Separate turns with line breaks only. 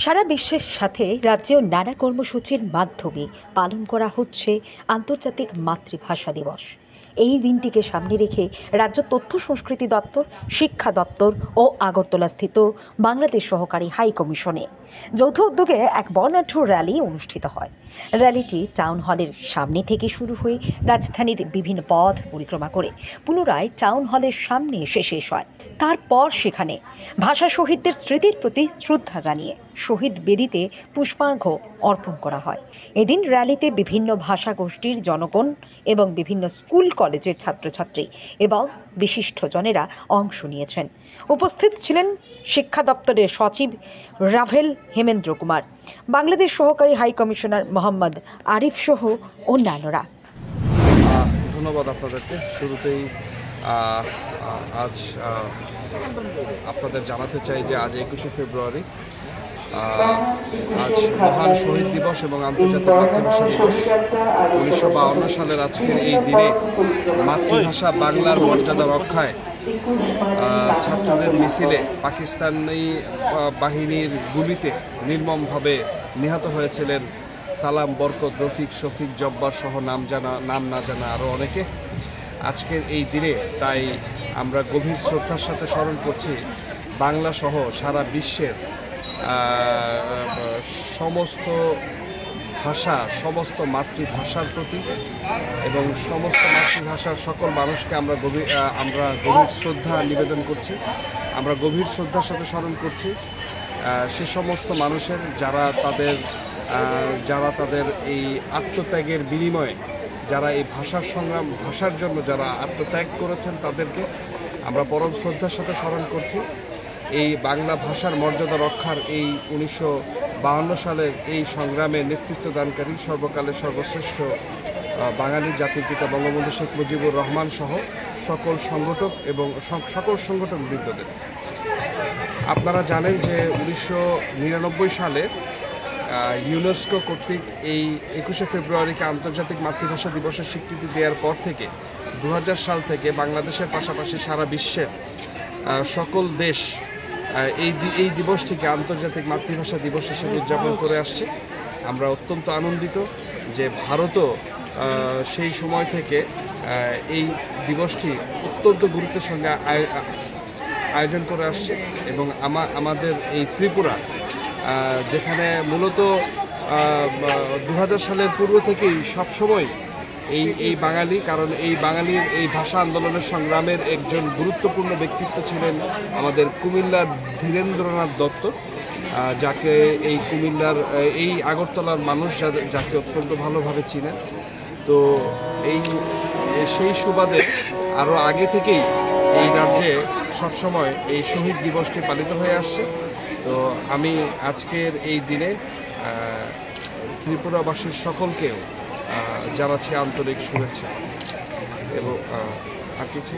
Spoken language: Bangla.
সারা বিশ্বের সাথে রাজ্যেও নানা কর্মসূচির মাধ্যমে পালন করা হচ্ছে আন্তর্জাতিক মাতৃভাষা দিবস। এই দিনটিকে সামনে রেখে রাজ্য তথ্য সংস্কৃতি দপ্তর, শিক্ষা দপ্তর ও আগরতলাস্থিত বাংলাদেশ সহকারী হাই কমিশনে যৌথ উদ্যোগে এক বর্ণাঢ্য র্যালি অনুষ্ঠিত হয়। র্যালিটি টাউন হলের সামনে থেকে শুরু হয়ে রাজধানীর বিভিন্ন পথ পরিক্রমা করে পুনরায় টাউন হলের সামনে এসে শেষ হয়। তারপর সেখানে ভাষা শহীদদের স্মৃতির প্রতি শ্রদ্ধা জানিয়ে শহীদ বেদিতে পুষ্পার্ঘ্য অর্পণ করা হয়। এদিন র্যালিতে বিভিন্ন ভাষা গোষ্ঠীর জনগণ এবং বিভিন্ন স্কুল কলেজের ছাত্রছাত্রী এবং বিশিষ্টজনেরা অংশ নিয়েছেন। উপস্থিত ছিলেন শিক্ষা দপ্তরের সচিব রাভেল হেমেন্দ্র কুমার, বাংলাদেশ সহকারী হাই কমিশনার মোহাম্মদ আরিফ সহ অন্যান্যরা।
ধন্যবাদ আপনাদেরকে। শুরুতেই আজ আপনাদের জানাতে চাই যে আজ 21শে ফেব্রুয়ারি, আজ মহান শহীদ দিবস এবং আন্তর্জাতিক মাতৃভাষা দিবস। 1952 সালের আজকের এই দিনে মাতৃভাষা বাংলার মর্যাদা রক্ষায় ছাত্রদের মিছিলে পাকিস্তানি বাহিনীর গুলিতে নির্মমভাবে নিহত হয়েছিলেন সালাম, বরকত, রফিক, শফিক, জব্বার সহ নাম না জানা আরও অনেকে। আজকের এই দিনে তাই আমরা গভীর শ্রদ্ধার সাথে স্মরণ করছি বাংলা সহ সারা বিশ্বের সমস্ত ভাষা, সমস্ত মাতৃভাষার প্রতি এবং সমস্ত মাতৃভাষার সকল মানুষকে আমরা গভীর শ্রদ্ধা নিবেদন করছি। আমরা গভীর শ্রদ্ধার সাথে স্মরণ করছি সে সমস্ত মানুষের যারা তাদের এই আত্মত্যাগের বিনিময়ে যারা এই ভাষার জন্য যারা আত্মত্যাগ করেছেন তাদেরকে আমরা পরম শ্রদ্ধার সাথে স্মরণ করছি। এই বাংলা ভাষার মর্যাদা রক্ষার এই 1952 সালের এই সংগ্রামে নেতৃত্ব দানকারী সর্বকালের সর্বশ্রেষ্ঠ বাঙালি জাতির পিতা বঙ্গবন্ধু শেখ মুজিবুর রহমান সহ সকল সংগঠক এবং সকল সংগঠক বৃন্দদের। আপনারা জানেন যে 1999 সালে ইউনেস্কো কর্তৃক এই 21শে ফেব্রুয়ারিকে আন্তর্জাতিক মাতৃভাষা দিবসের স্বীকৃতি দেওয়ার পর থেকে 2000 সাল থেকে বাংলাদেশের পাশাপাশি সারা বিশ্বের সকল দেশ এই দিবসটিকে আন্তর্জাতিক মাতৃভাষা দিবস হিসেবে উদযাপন করে আসছে। আমরা অত্যন্ত আনন্দিত যে ভারতও সেই সময় থেকে এই দিবসটি অত্যন্ত গুরুত্বের সঙ্গে আয়োজন করে আসছে এবং আমাদের এই ত্রিপুরা, যেখানে মূলত 2000 সালের পূর্ব থেকেই সবসময় এই বাঙালি, কারণ এই বাঙালির এই ভাষা আন্দোলনের সংগ্রামের একজন গুরুত্বপূর্ণ ব্যক্তিত্ব ছিলেন আমাদের কুমিল্লার ধীরেন্দ্রনাথ দত্ত, যাকে এই কুমিল্লার এই আগরতলার মানুষ যাকে অত্যন্ত ভালোভাবে চিনেন। তো সেই সুবাদে আরও আগে থেকেই এই রাজ্যে সবসময় এই শহীদ দিবসটি পালিত হয়ে আসছে। তো আমি আজকের এই দিনে ত্রিপুরাবাসীর সকলকেও জানাচ্ছি আন্তরিক শুভেচ্ছা এবং আর কিছু